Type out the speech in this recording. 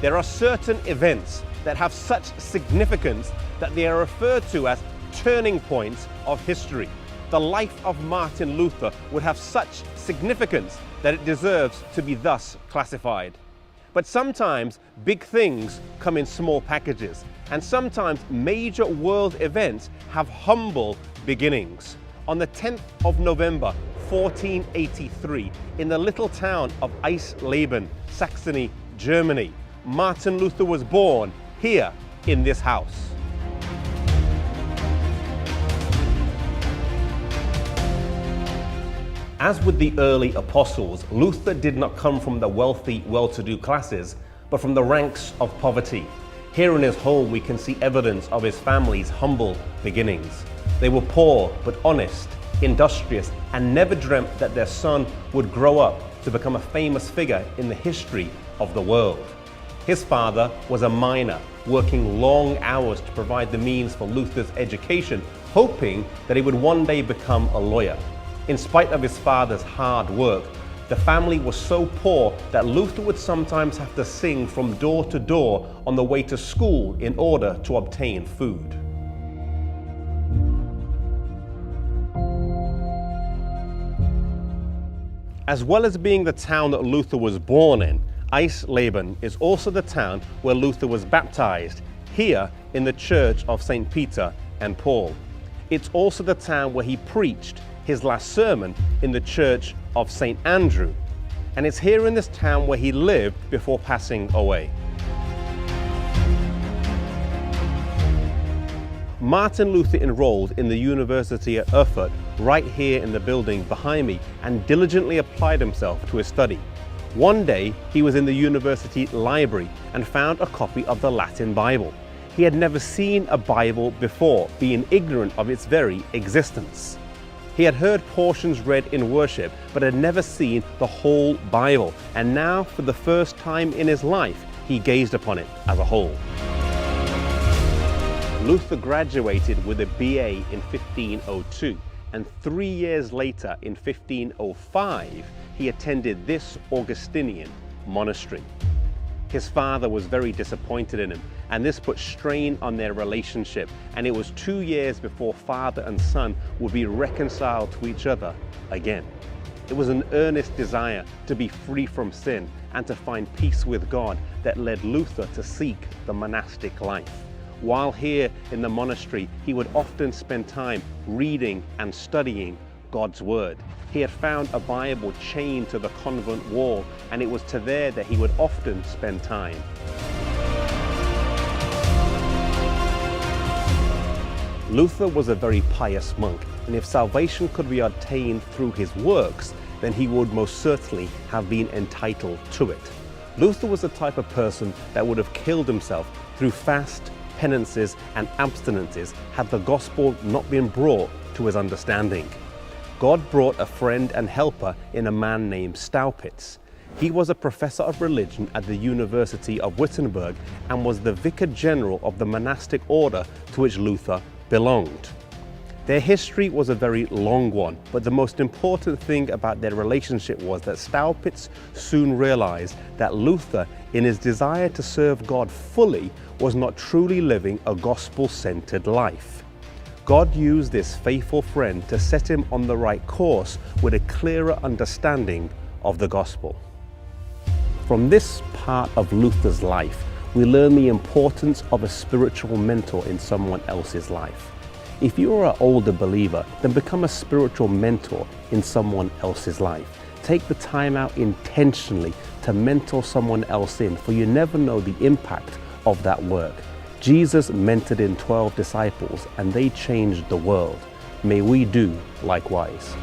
There are certain events that have such significance that they are referred to as turning points of history. The life of Martin Luther would have such significance that it deserves to be thus classified. But sometimes big things come in small packages, and sometimes major world events have humble beginnings. On the 10th of November, 1483, in the little town of Eisleben, Saxony, Germany, Martin Luther was born here in this house. As with the early apostles, Luther did not come from the wealthy, well-to-do classes, but from the ranks of poverty. Here in his home we can see evidence of his family's humble beginnings. They were poor but honest, industrious, and never dreamt that their son would grow up to become a famous figure in the history of the world. His father was a miner, working long hours to provide the means for Luther's education, hoping that he would one day become a lawyer. In spite of his father's hard work, the family was so poor that Luther would sometimes have to sing from door to door on the way to school in order to obtain food. As well as being the town that Luther was born in, Eisleben is also the town where Luther was baptized, here in the church of St. Peter and Paul. It's also the town where he preached his last sermon in the church of St. Andrew. And it's here in this town where he lived before passing away. Martin Luther enrolled in the University at Erfurt, right here in the building behind me, and diligently applied himself to his study. One day, he was in the university library and found a copy of the Latin Bible. He had never seen a Bible before, being ignorant of its very existence. He had heard portions read in worship, but had never seen the whole Bible, and now, for the first time in his life, he gazed upon it as a whole. Luther graduated with a BA in 1502, and 3 years later, in 1505, he attended this Augustinian monastery. His father was very disappointed in him, and this put strain on their relationship, and it was 2 years before father and son would be reconciled to each other again. It was an earnest desire to be free from sin and to find peace with God that led Luther to seek the monastic life. While here in the monastery, he would often spend time reading and studying God's Word. He had found a Bible chained to the convent wall, and it was to there that he would often spend time. Luther was a very pious monk, and if salvation could be obtained through his works, then he would most certainly have been entitled to it. Luther was the type of person that would have killed himself through fast, penances, and abstinences had the gospel not been brought to his understanding. God brought a friend and helper in a man named Staupitz. He was a professor of religion at the University of Wittenberg and was the vicar general of the monastic order to which Luther belonged. Their history was a very long one, but the most important thing about their relationship was that Staupitz soon realized that Luther, in his desire to serve God fully, was not truly living a gospel-centered life. God used this faithful friend to set him on the right course with a clearer understanding of the gospel. From this part of Luther's life, we learn the importance of a spiritual mentor in someone else's life. If you are an older believer, then become a spiritual mentor in someone else's life. Take the time out intentionally to mentor someone else in, for you never know the impact of that work. Jesus mentored in 12 disciples, and they changed the world. May we do likewise.